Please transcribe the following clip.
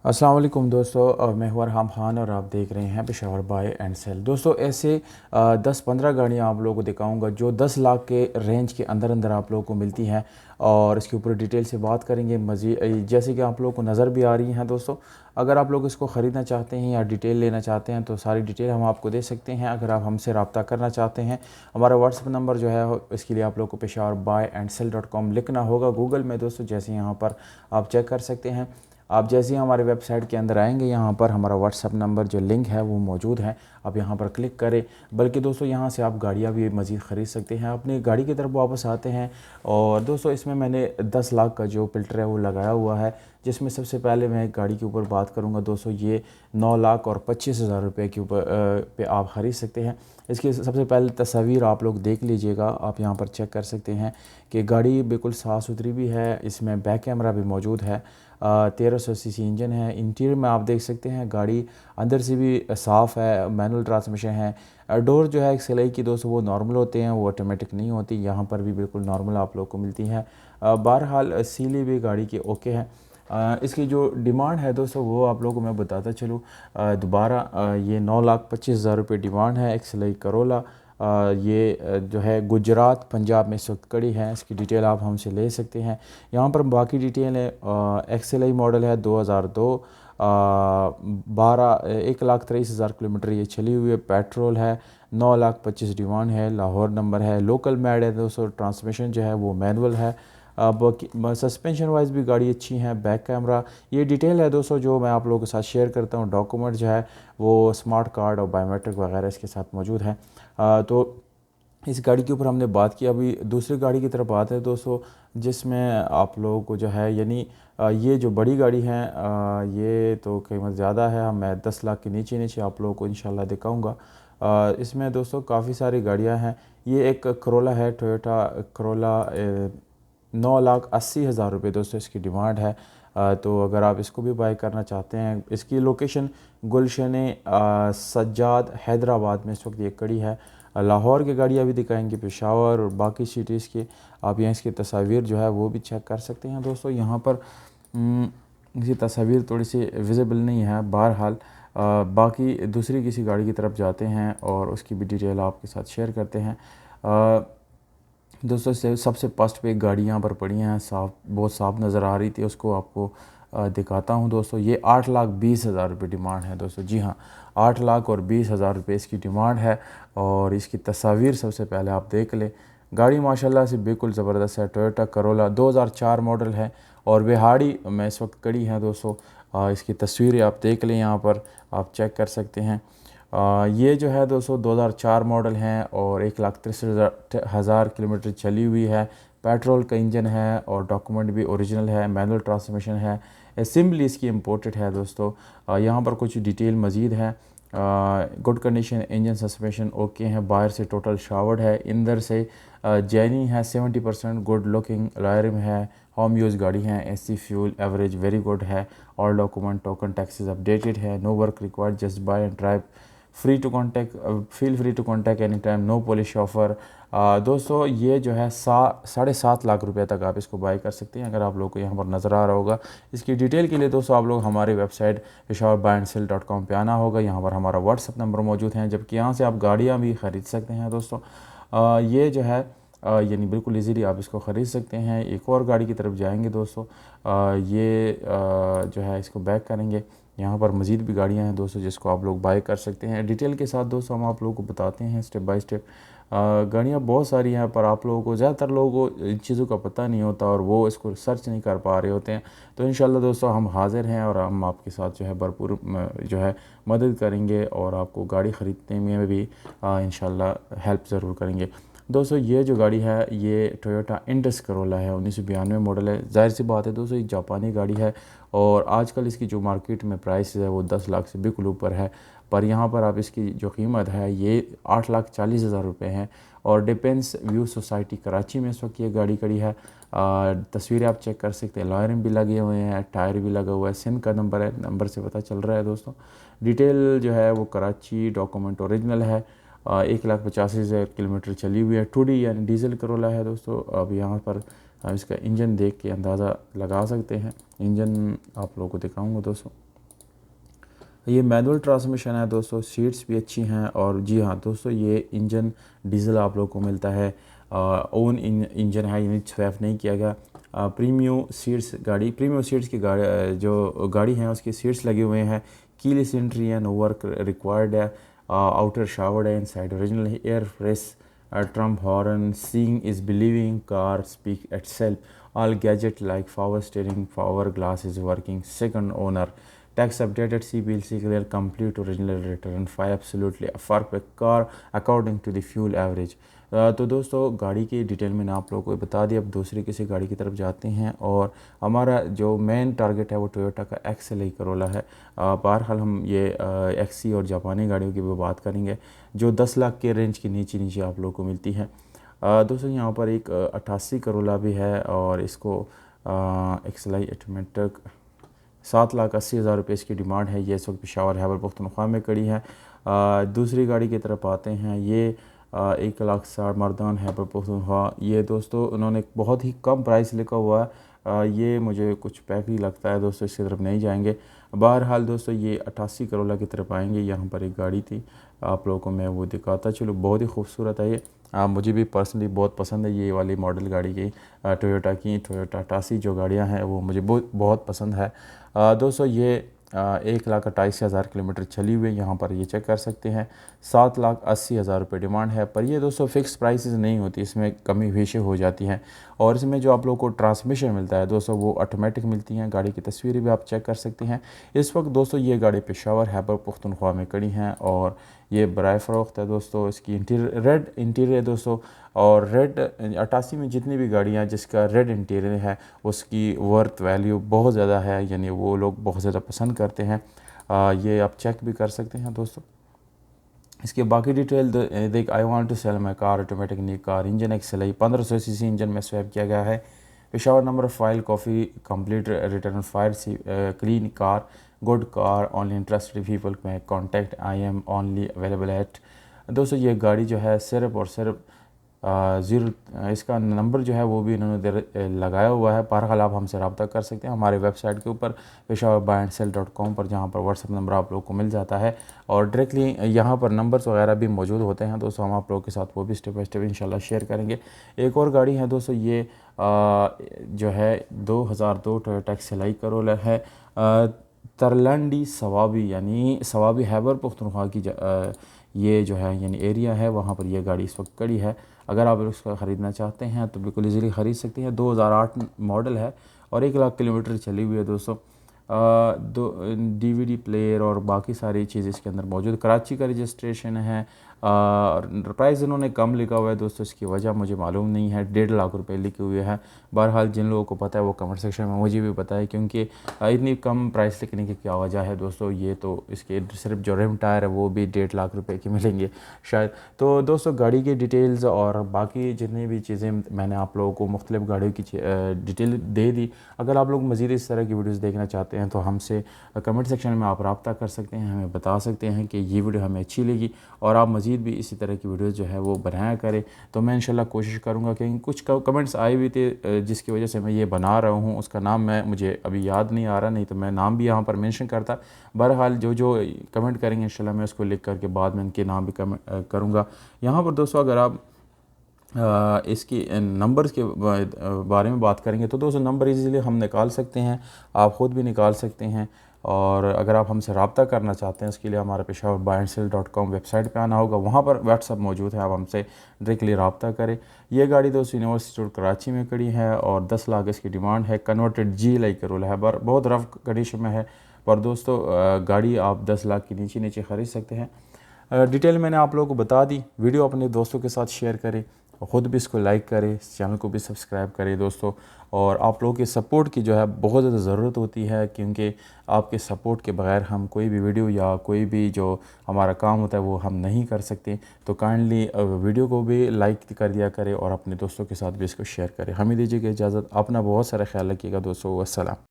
अस्सलाम वालेकुम दोस्तों, मैं हूं अरहम खान और आप देख रहे हैं पेशावर बाय एंड सेल। दोस्तों ऐसे 10-15 गाड़ियां आप लोगों को दिखाऊंगा जो 10 लाख के रेंज के अंदर अंदर आप लोगों को मिलती हैं और इसके ऊपर डिटेल से बात करेंगे। मज़ीद जैसे कि आप लोगों को नज़र भी आ रही हैं दोस्तों, अगर आप लोग इसको ख़रीदना चाहते हैं या डिटेल लेना चाहते हैं तो सारी डिटेल हम आपको दे सकते हैं। अगर आप हमसे रब्ता करना चाहते हैं, हमारा व्हाट्सअप नंबर जो है इसके लिए आप लोग को peshawarbuyandsell.com लिखना होगा गूगल में दोस्तों। जैसे यहाँ पर आप चेक कर सकते हैं, आप जैसे ही हमारे वेबसाइट के अंदर आएंगे यहाँ पर हमारा व्हाट्सअप नंबर जो लिंक है वो मौजूद है, आप यहाँ पर क्लिक करें। बल्कि दोस्तों यहाँ से आप गाड़ियाँ भी मज़ीद ख़रीद सकते हैं। अपनी गाड़ी की तरफ वापस आते हैं और दोस्तों इसमें मैंने 10 लाख का जो फ़िल्टर है वो लगाया हुआ है, जिसमें सबसे पहले मैं एक गाड़ी के ऊपर बात करूँगा दोस्तों। ये 9,25,000 रुपये के ऊपर पे आप ख़रीद सकते हैं। इसकी सबसे पहले तस्वीर आप लोग देख लीजिएगा, आप यहाँ पर चेक कर सकते हैं कि गाड़ी बिल्कुल साफ़ सुथरी भी है, इसमें बैक कैमरा भी मौजूद है, 1300 सीसी इंजन है। इंटीरियर में आप देख सकते हैं गाड़ी अंदर से भी साफ़ है, मैनुअल ट्रांसमिशन है। डोर जो है एक्सएलआई की दोस्तों वो नॉर्मल होते हैं, वो ऑटोमेटिक नहीं होती। यहाँ पर भी बिल्कुल नॉर्मल आप लोग को मिलती हैं। बहरहाल सीली भी गाड़ी की ओके है। इसकी जो डिमांड है दोस्तों वो आप लोगों को मैं बताता चलूँ दोबारा। ये 9,25,000 रुपये डिमांड है एक्सएलआई करोला। ये जो है गुजरात पंजाब में इस वक्त खड़ी है। इसकी डिटेल आप हमसे ले सकते हैं। यहाँ पर बाकी डिटेल है। एक्सएलआई मॉडल है 2002, 1,23,000 किलोमीटर ये चली हुई है। पेट्रोल है, 9,25,000 डिमांड है। लाहौर नंबर है, लोकल मैड है दोस्तों। ट्रांसमिशन जो है वो मैनुअल है। अब सस्पेंशन वाइज भी गाड़ी अच्छी है, बैक कैमरा। ये डिटेल है दोस्तों जो मैं आप लोगों के साथ शेयर करता हूँ। डॉक्यूमेंट जो है वो स्मार्ट कार्ड और बायोमेट्रिक वगैरह इसके साथ मौजूद है। तो इस गाड़ी के ऊपर हमने बात की। अभी दूसरी गाड़ी की तरफ आते हैं दोस्तों, जिसमें आप लोगों को जो है यानी ये जो बड़ी गाड़ी है ये तो कीमत ज़्यादा है। मैं 10 लाख के नीचे नीचे आप लोगों को इंशाल्लाह दिखाऊंगा। इसमें दोस्तों काफ़ी सारी गाड़ियां हैं। ये एक करोला है, टोयोटा करोला। 9,80,000 रुपये दोस्तों इसकी डिमांड है। तो अगर आप इसको भी बाय करना चाहते हैं, इसकी लोकेशन गुलशन सज्जाद हैदराबाद में इस वक्त ये खड़ी है। लाहौर की गाड़ियाँ भी दिखाएंगे, पेशावर और बाकी सिटीज़ की। आप यहाँ इसकी तस्वीर जो है वो भी चेक कर सकते हैं दोस्तों। यहाँ पर इसकी तस्वीर थोड़ी सी विजिबल नहीं है। बहरहाल बाकी दूसरी किसी गाड़ी की तरफ जाते हैं और उसकी भी डिटेल आपके साथ शेयर करते हैं। दोस्तों से सबसे फर्स्ट पे एक गाड़ी यहाँ पर पड़ी हैं, साफ बहुत साफ नज़र आ रही थी, उसको आपको दिखाता हूँ दोस्तों। ये 8,20,000 रुपये डिमांड है दोस्तों। जी हाँ, 8,20,000 रुपये इसकी डिमांड है। और इसकी तस्वीर सबसे पहले आप देख लें। गाड़ी माशाल्लाह से बिल्कुल ज़बरदस्त है। टोयोटा करोला 2004 मॉडल है और बिहाड़ी में इस वक्त खड़ी है दोस्तों। इसकी तस्वीरें आप देख लें, यहाँ पर आप चेक कर सकते हैं। ये जो है दोस्तों 2004 मॉडल हैं और 1,63,000 किलोमीटर चली हुई है। पेट्रोल का इंजन है और डॉक्यूमेंट भी ओरिजिनल है, मैनुअल ट्रांसमिशन है। असेंबली इसकी इंपोर्टेड है दोस्तों। यहाँ पर कुछ डिटेल मज़ीद है। Good condition, engine suspension okay हैं, बाहर से टोटल शावर्ड है, अंदर से जैनी है 70%, गुड लुकिंग लायरिम है, होम यूज़ गाड़ी है। AC fuel average very good है। All document token taxes updated है। No work required, just buy and drive, free to contact, feel free to contact any time, no polish offer. दोस्तों ये जो है 7.5 लाख रुपये तक आप इसको बाय कर सकते हैं, अगर आप लोग को यहाँ पर नज़र आ रहा होगा। इसकी डिटेल के लिए दोस्तों आप लोग हमारी वेबसाइट peshawarbuyandsell.com पे आना होगा। यहाँ पर हमारा व्हाट्सअप नंबर मौजूद है, जबकि यहाँ से आप गाड़ियाँ भी ख़रीद सकते हैं दोस्तों। ये जो है यानी बिल्कुल इजीली आप इसको ख़रीद सकते हैं। एक और गाड़ी की तरफ जाएंगे दोस्तों। ये जो है इसको बैक करेंगे। यहाँ पर मज़ीद भी गाड़ियाँ हैं दोस्तों जिसको आप लोग बाय कर सकते हैं। डिटेल के साथ दोस्तों हम आप लोगों को बताते हैं स्टेप बाय स्टेप। गाड़ियाँ बहुत सारी हैं पर आप लोगों को, ज़्यादातर लोगों को इन चीज़ों का पता नहीं होता और वो इसको सर्च नहीं कर पा रहे होते हैं। तो इंशाल्लाह दोस्तों हम हाज़िर हैं और हम आपके साथ जो है भरपूर जो है मदद करेंगे और आपको गाड़ी ख़रीदने में भी इंशाल्लाह हेल्प ज़रूर करेंगे दोस्तों। ये जो गाड़ी है ये टोयोटा इंडस करोला है, 1992 मॉडल है। जाहिर सी बात है दोस्तों ये जापानी गाड़ी है और आजकल इसकी जो मार्केट में प्राइस है वो 10 लाख से बिल्कुल ऊपर है। पर यहाँ पर आप इसकी जो कीमत है ये 8,40,000 रुपये है। और डिफेंस व्यू सोसाइटी कराची में इस वक्त ये गाड़ी खड़ी है। तस्वीरें आप चेक कर सकते हैं, लॉयरिंग भी लगे हुए हैं, टायर भी लगा हुआ है, सिंध का नंबर है, नंबर से पता चल रहा है दोस्तों। डिटेल जो है वो कराची, डॉक्यूमेंट ओरिजिनल है। 1,85,000 किलोमीटर चली हुई है। 2D यानी डीजल करोला है दोस्तों। अब यहाँ पर हम इसका इंजन देख के अंदाज़ा लगा सकते हैं। इंजन आप लोगों को दिखाऊंगा दोस्तों। ये मैनुअल ट्रांसमिशन है दोस्तों, सीट्स भी अच्छी हैं। और जी हाँ दोस्तों, ये इंजन डीजल आप लोगों को मिलता है, ओन इंजन है, यानी स्वैप नहीं किया गया। प्रीमियम सीट्स की गाड़ी, जो गाड़ी है उसकी सीट्स लगे हुए हैं। कीलेस एंट्री है, नो वर्क रिक्वायर्ड है। आउटर शावर्ड है, inside original air fresh, Trump horn, seeing is believing, car speak itself, all gadget like power steering, power glass is working, second owner, tax updated, CBLC clear, complete original return file, absolutely a perfect car according to the fuel average। तो दोस्तों गाड़ी की detail मैंने आप लोगों को बता दी। अब दूसरी किसी गाड़ी की तरफ जाते हैं और हमारा जो मेन टारगेट है वो टोयोटा का XLI करोला है। बहरहाल हम ये XC और जापानी गाड़ियों की भी बात करेंगे जो 10 लाख के रेंज के नीचे नीचे आप लोगों को मिलती हैं। दोस्तों यहाँ पर एक 88 करोला भी है और इसको XLI ऑटोमेटिक 7,80,000 रुपये इसकी डिमांड है। ये इस वक्त पेशावर खैबर पख्तूनख्वा में खड़ी है। दूसरी गाड़ी की तरफ आते हैं, ये 1,60,000 मर्दान खैबर पख्तूनख्वा। ये दोस्तों उन्होंने बहुत ही कम प्राइस लिखा हुआ है। ये मुझे कुछ पैक ही लगता है दोस्तों, इसकी तरफ नहीं जाएंगे। बहरहाल दोस्तों ये 88 करोला की तरफ आएंगे। यहाँ पर एक गाड़ी थी, आप लोगों को मैं वो दिखाता चलो, बहुत ही खूबसूरत है ये। मुझे भी पर्सनली बहुत पसंद है ये वाली मॉडल गाड़ी की, टोयोटा की टोयोटा 88 जो गाड़ियाँ हैं वो मुझे बहुत पसंद है। दोस्तों ये 1,28,000 किलोमीटर चली हुई, यहाँ पर ये चेक कर सकते हैं। 7,80,000 रुपये डिमांड है, पर ये दोस्तों फ़िक्स प्राइसेस नहीं होती, इसमें कमी पेशी हो जाती हैं। और इसमें जो आप लोगों को ट्रांसमिशन मिलता है दोस्तों वो ऑटोमेटिक मिलती हैं। गाड़ी की तस्वीरें भी आप चेक कर सकते हैं। इस वक्त दोस्तों ये गाड़ी पेशावर खैबर पख्तूनख्वा में खड़ी हैं और ये बराए फ़रोख्त है दोस्तों। इसकी रेड इंटीरियर है दोस्तों, और रेड 88 में जितनी भी गाड़ियाँ जिसका रेड इंटीरियर है उसकी वर्थ वैल्यू बहुत ज़्यादा है, यानी वो लोग बहुत ज़्यादा पसंद करते हैं। ये आप चेक भी कर सकते हैं दोस्तों। इसके बाकी डिटेल देख, I want to sell my car automatic new car, engine XLI 1500 cc engine में स्वैप किया गया है। Peshawar number file copy complete return fire clean car, good car, only interested people में contact, I am only available at. दोस्तों ये गाड़ी जो है सिर्फ और सिर्फ ज़ीरो, इसका नंबर जो है वो भी इन्होंने लगाया हुआ है। बहरहाल आप हमसे रब्ता कर सकते हैं हमारे वेबसाइट के ऊपर peshawarbuyandsell.com पर, जहाँ पर व्हाट्सअप नंबर आप लोगों को मिल जाता है और डायरेक्टली यहाँ पर नंबर्स वगैरह भी मौजूद होते हैं दोस्तों। हम आप लोगों के साथ वो भी स्टेप बाय स्टेप इंशाल्लाह शेयर करेंगे। एक और गाड़ी है दोस्तों, ये जो है 2002 टोयोटा XLI करोला है। तरलंडी सवाबी, यानी सवाबी खैबर पख्तूनख्वा की ये जो है यानी एरिया है, वहाँ पर ये गाड़ी इस वक्त खड़ी है। अगर आप उसका ख़रीदना चाहते हैं तो बिल्कुल इजीली ख़रीद सकते हैं। 2008 मॉडल है और 1 लाख किलोमीटर चली हुई है दोस्तों। दो DVD प्लेयर और बाकी सारी चीज़ इसके अंदर मौजूद। कराची का रजिस्ट्रेशन है। प्राइस इन्होंने कम लिखा हुआ है दोस्तों, इसकी वजह मुझे मालूम नहीं है। 1.5 लाख रुपए लिखे हुए हैं। बहरहाल जिन लोगों को पता है वो कमेंट सेक्शन में मुझे भी पता है, क्योंकि इतनी कम प्राइस लिखने की क्या वजह है दोस्तों। ये तो इसके सिर्फ जो रिम टायर है वो भी 1.5 लाख रुपए के मिलेंगे शायद। तो दोस्तों गाड़ी की डिटेल्स और बाकी जितनी भी चीज़ें मैंने आप लोगों को मुख्तलिफ गाड़ियों की डिटेल दे दी। अगर आप लोग मज़ीद इस तरह की वीडियोज़ देखना चाहते हैं तो हमसे कमेंट सेक्शन में आप रब्ता कर सकते हैं, हमें बता सकते हैं कि ये वीडियो हमें अच्छी लगी और आप मज़ीद भी इसी तरह की वीडियोज़ जो है वो बनाया करें। तो मैं इंशाल्लाह कोशिश करूँगा कि कुछ कमेंट्स आए भी थे जिसकी वजह से मैं ये बना रहा हूँ, उसका नाम मैं मुझे अभी याद नहीं आ रहा, नहीं तो मैं नाम भी यहाँ पर मेंशन करता। बहरहाल जो जो कमेंट करेंगे इंशाल्लाह मैं उसको लिख करके बाद में उनके नाम भी कमेंट करूँगा। यहाँ पर दोस्तों अगर आप इसकी नंबर्स के बारे में बात करेंगे तो दोस्तों नंबर इजीली हम निकाल सकते हैं, आप ख़ुद भी निकाल सकते हैं। और अगर आप हमसे रब्ता करना चाहते हैं उसके लिए हमारा peshawarbuyandsell.com वेबसाइट पे आना होगा, वहाँ पर व्हाट्सअप मौजूद है, आप हमसे डायरेक्टली रब्ता करें। ये गाड़ी दोस्तों यूनिवर्सिटी रोड कराची में खड़ी है और 10 लाख इसकी डिमांड है। कन्वर्टेड GLI करोला है, बहुत रफ कंडीशन में है, पर दोस्तों गाड़ी आप 10 लाख के नीचे नीचे ख़रीद सकते हैं। डिटेल मैंने आप लोगों को बता दी। वीडियो अपने दोस्तों के साथ शेयर करें, ख़ुद भी इसको लाइक करें, इस चैनल को भी सब्सक्राइब करें दोस्तों। और आप लोगों के सपोर्ट की जो है बहुत ज़्यादा ज़रूरत होती है, क्योंकि आपके सपोर्ट के बगैर हम कोई भी वीडियो या कोई भी जो हमारा काम होता है वो हम नहीं कर सकते। तो काइंडली वीडियो को भी लाइक कर दिया करें और अपने दोस्तों के साथ भी इसको शेयर करें। हमें दीजिएगा इजाज़त, अपना बहुत सारा ख्याल रखिएगा दोस्तों। अस्सलाम।